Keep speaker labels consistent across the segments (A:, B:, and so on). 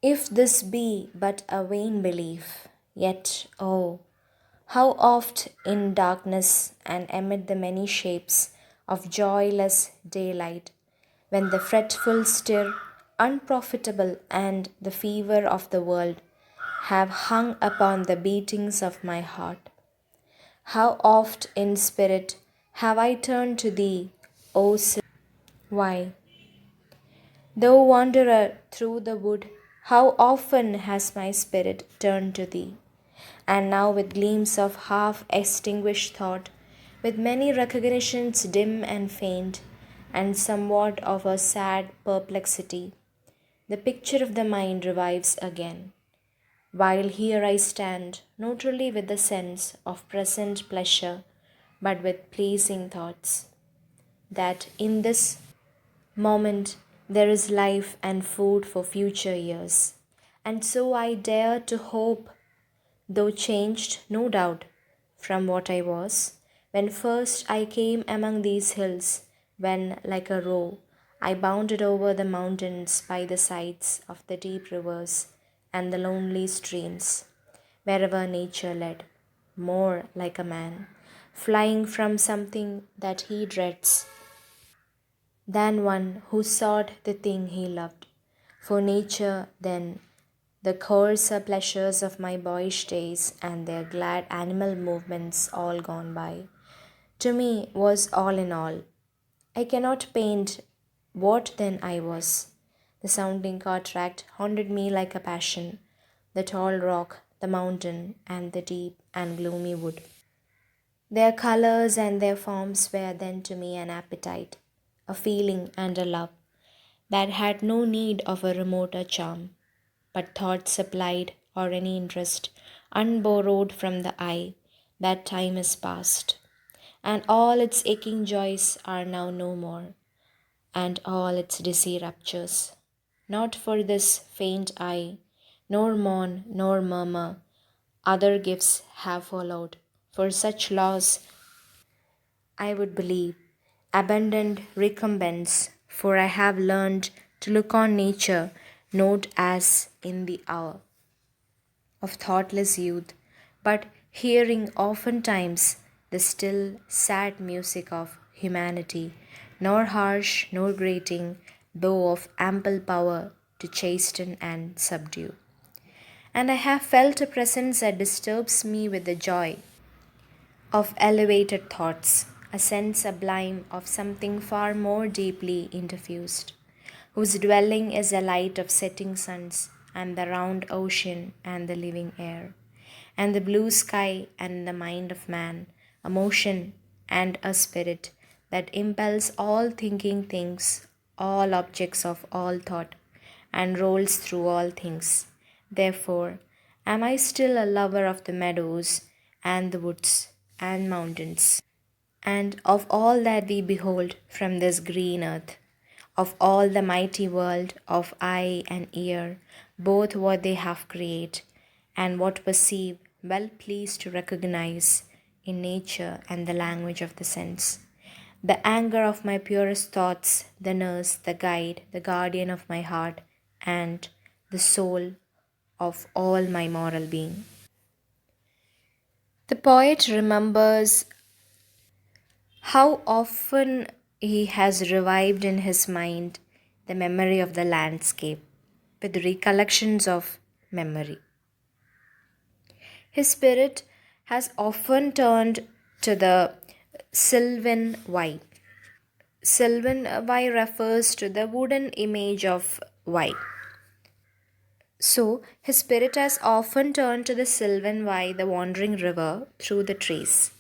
A: If this be but a vain belief, yet, oh, how oft in darkness and amid the many shapes of joyless daylight, when the fretful stir, unprofitable, and the fever of the world have hung upon the beatings of my heart, how oft in spirit have I turned to thee, O why, though wanderer through the wood, how often has my spirit turned to thee? And now, with gleams of half extinguished thought, with many recognitions dim and faint, and somewhat of a sad perplexity, the picture of the mind revives again. While here I stand, not only with the sense of present pleasure, but with pleasing thoughts, that in this moment there is life and food for future years. And so I dare to hope, though changed, no doubt, from what I was, when first I came among these hills, when, like a roe, I bounded over the mountains by the sides of the deep rivers and the lonely streams, wherever nature led, more like a man, flying from something that he dreads than one who sought the thing he loved. For nature, then, the coarser pleasures of my boyish days and their glad animal movements all gone by, to me was all in all. I cannot paint what then I was. The sounding cataract haunted me like a passion, the tall rock, the mountain, and the deep and gloomy wood. Their colors and their forms were then to me an appetite, a feeling and a love that had no need of a remoter charm, but thought supplied or any interest unborrowed from the eye, that time is past, and all its aching joys are now no more, and all its dizzy raptures. Not for this faint eye, nor mourn, nor murmur, other gifts have followed. For such loss I would believe, abundant recompense, for I have learned to look on nature not as in the hour of thoughtless youth, but hearing oftentimes the still sad music of humanity, nor harsh nor grating, though of ample power to chasten and subdue. And I have felt a presence that disturbs me with the joy of elevated thoughts, a sense sublime of something far more deeply interfused, whose dwelling is the light of setting suns, and the round ocean, and the living air, and the blue sky, and the mind of man, a motion and a spirit that impels all thinking things, all objects of all thought, and rolls through all things. Therefore, am I still a lover of the meadows, and the woods, and mountains, and of all that we behold from this green earth, of all the mighty world of eye and ear, both what they have created and what perceive, well pleased to recognize in nature and the language of the sense. The anger of my purest thoughts, the nurse, the guide, the guardian of my heart, and the soul of all my moral being. The poet remembers how often he has revived in his mind the memory of the landscape with recollections of memory. His spirit has often turned to the sylvan Y. Sylvan Y refers to the wooden image of Y. So, his spirit has often turned to the sylvan Y, the wandering river, through the trees.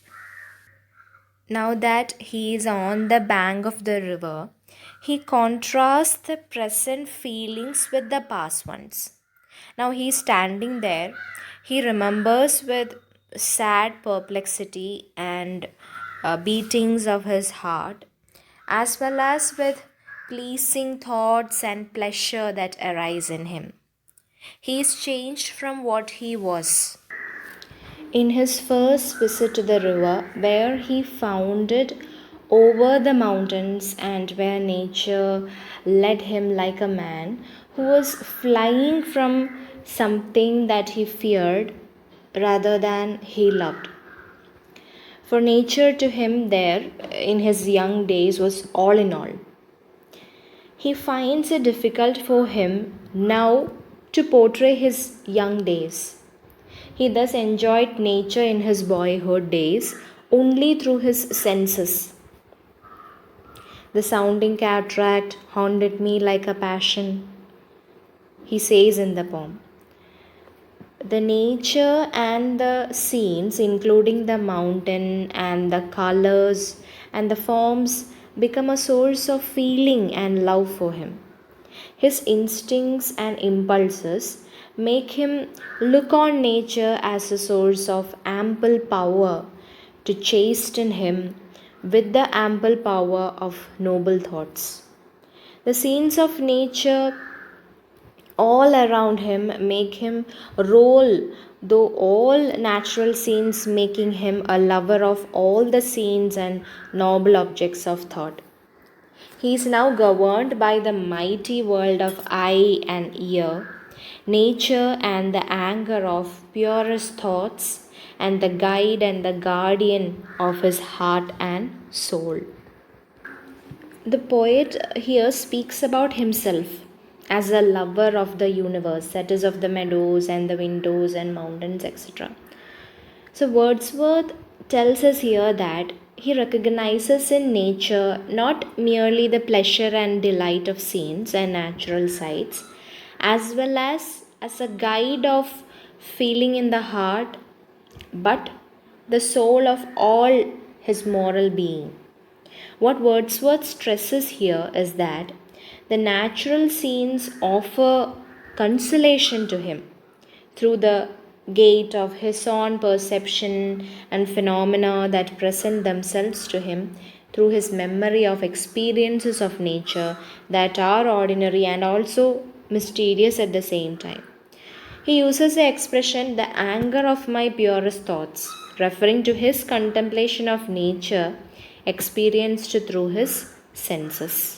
A: Now that he is on the bank of the river, he contrasts the present feelings with the past ones. Now he is standing there, he remembers with sad perplexity and beatings of his heart, as well as with pleasing thoughts and pleasure that arise in him. He is changed from what he was in his first visit to the river, where he found it over the mountains and where nature led him like a man who was flying from something that he feared rather than he loved. For nature to him there in his young days was all in all. He finds it difficult for him now to portray his young days. He thus enjoyed nature in his boyhood days only through his senses. The sounding cataract haunted me like a passion, he says in the poem. The nature and the scenes, including the mountain and the colors and the forms, become a source of feeling and love for him. His instincts and impulses make him look on nature as a source of ample power to chasten him with the ample power of noble thoughts. The scenes of nature all around him make him roll, though all natural scenes making him a lover of all the scenes and noble objects of thought. He is now governed by the mighty world of eye and ear, nature and the anger of purest thoughts, and the guide and the guardian of his heart and soul. The poet here speaks about himself as a lover of the universe, that is, of the meadows and the windows and mountains, etc. So, Wordsworth tells us here that he recognizes in nature not merely the pleasure and delight of scenes and natural sights, as well as a guide of feeling in the heart, but the soul of all his moral being. What Wordsworth stresses here is that the natural scenes offer consolation to him through the gate of his own perception and phenomena that present themselves to him through his memory of experiences of nature that are ordinary and also mysterious at the same time. He uses the expression the anger of my purest thoughts, referring to his contemplation of nature experienced through his senses.